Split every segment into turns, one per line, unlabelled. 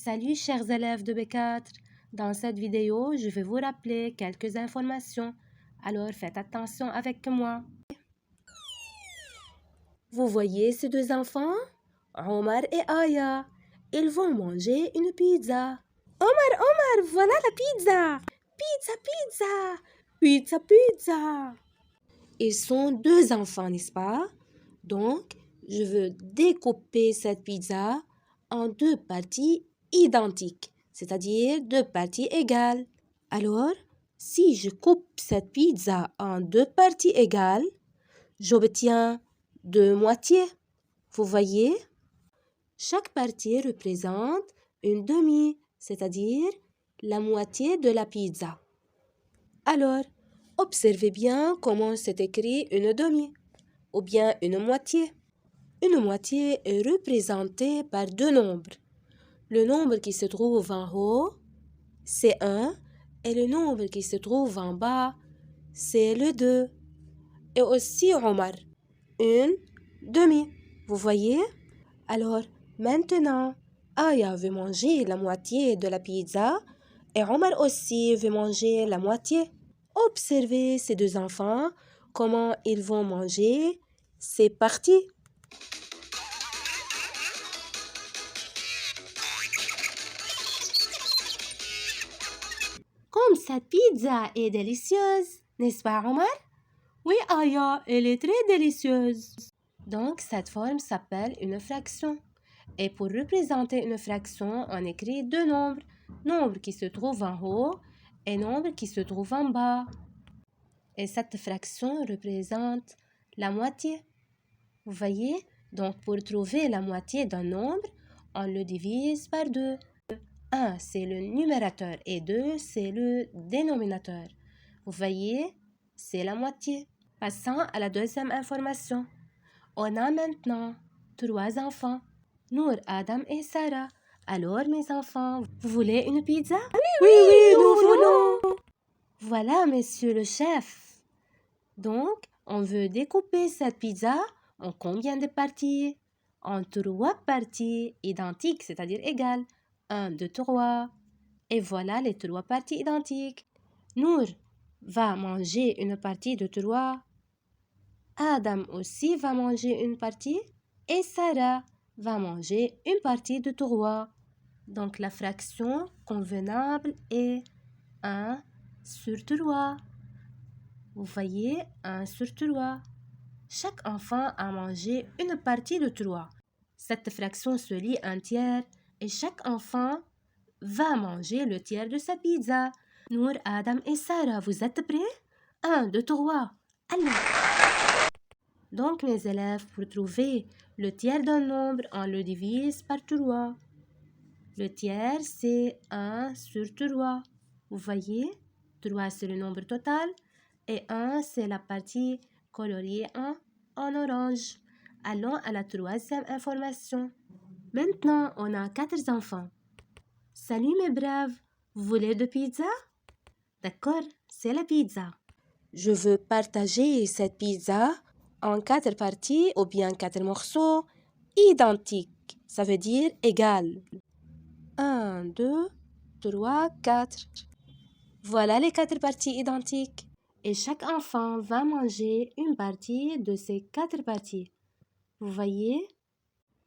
Salut chers élèves de B4. Dans cette vidéo, je vais vous rappeler quelques informations. Alors faites attention avec moi. Vous voyez ces deux enfants? Omar et Aya. Ils vont manger une pizza. Omar, voilà la pizza! Pizza! Ils sont deux enfants, n'est-ce pas? Donc, je veux découper cette pizza en deux parties identiques, c'est-à-dire deux parties égales. Alors, si je coupe cette pizza en deux parties égales, j'obtiens deux moitiés. Vous voyez? Chaque partie représente une demi, c'est-à-dire la moitié de la pizza. Alors, observez bien comment c'est écrit une demi ou bien une moitié. Une moitié est représentée par deux nombres. Le nombre qui se trouve en haut, c'est 1, et le nombre qui se trouve en bas, c'est le 2. Et aussi Omar, une demi. Vous voyez? Alors, maintenant, Aya veut manger la moitié de la pizza et Omar aussi veut manger la moitié. Observez ces deux enfants, comment ils vont manger. C'est parti! Comme cette pizza est délicieuse, n'est-ce pas, Omar? Oui, Aya, elle est très délicieuse. Donc, cette forme s'appelle une fraction. Et pour représenter une fraction, on écrit deux nombres. Nombre qui se trouve en haut et nombre qui se trouve en bas. Et cette fraction représente la moitié. Vous voyez? Donc, pour trouver la moitié d'un nombre, on le divise par 2. 1, c'est le numérateur et 2, c'est le dénominateur. Vous voyez? C'est la moitié. Passons à la deuxième information. On a maintenant 3 enfants. Nour, Adam et Sarah. Alors, mes enfants, vous voulez une pizza?
Oui, nous voulons.
Voilà, monsieur le chef. Donc, on veut découper cette pizza en combien de parties? En 3 parties identiques, c'est-à-dire égales. 1, 2, 3. Et voilà les 3 parties identiques. Nour va manger une partie de 3. Adam aussi va manger une partie. Et Sarah va manger une partie de 3. Donc, la fraction convenable est 1 sur 3. Vous voyez, 1 sur 3. Chaque enfant a mangé une partie de 3. Cette fraction se lit un tiers et chaque enfant va manger le tiers de sa pizza. Nour, Adam et Sarah, vous êtes prêts? 1, 2, 3. Allez! Donc, mes élèves, pour trouver le tiers d'un nombre, on le divise par 3. Le tiers, c'est 1 sur 3. Vous voyez? 3, c'est le nombre total. Et 1, c'est la partie coloriée en orange. Allons à la troisième information. Maintenant, on a 4 enfants. Salut mes braves, vous voulez de pizza? D'accord, c'est la pizza. Je veux partager cette pizza en 4 parties ou bien 4 morceaux identiques. Ça veut dire égal. 1, 2, 3, 4. Voilà les 4 parties identiques. Et chaque enfant va manger une partie de ces 4 parties. Vous voyez?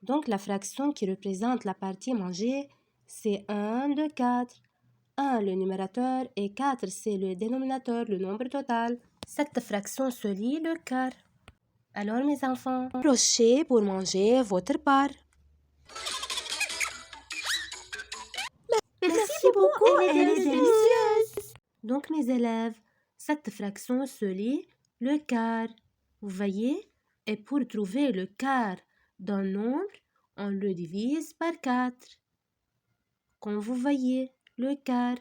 Donc la fraction qui représente la partie mangée, c'est 1 de 4. 1 le numérateur et 4 c'est le dénominateur, le nombre total. Cette fraction se lit le quart. Alors mes enfants, approchez pour manger votre part.
Merci beaucoup, elle est délicieuse.
Donc mes élèves, cette fraction se lit le quart. Vous voyez? Et pour trouver le quart d'un nombre, on le divise par 4. Comme vous voyez, le quart.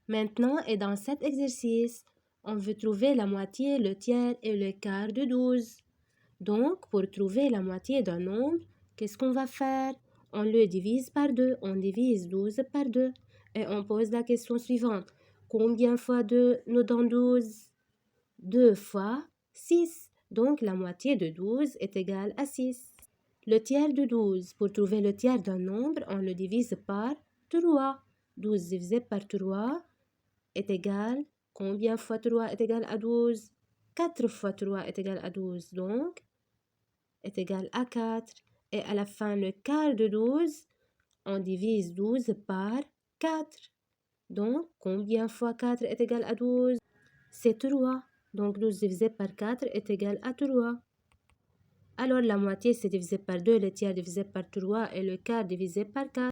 Maintenant, et dans cet exercice, on veut trouver la moitié, le tiers et le quart de 12. Donc, pour trouver la moitié d'un nombre, qu'est-ce qu'on va faire? On le divise par 2. On divise 12 par 2. Et on pose la question suivante. Combien fois 2 nous donne 12? 2 fois 6. Donc, la moitié de 12 est égale à 6. Le tiers de 12. Pour trouver le tiers d'un nombre, on le divise par 3. 12 divisé par 3 est égal, combien fois 3 est égal à 12? 4 fois 3 est égal à 12, donc est égal à 4. Et à la fin, le quart de 12, on divise 12 par 4. Donc, combien fois 4 est égal à 12? C'est 3. Donc, 12 divisé par 4 est égal à 3. Alors, la moitié, c'est divisé par 2, le tiers divisé par 3 et le quart divisé par 4.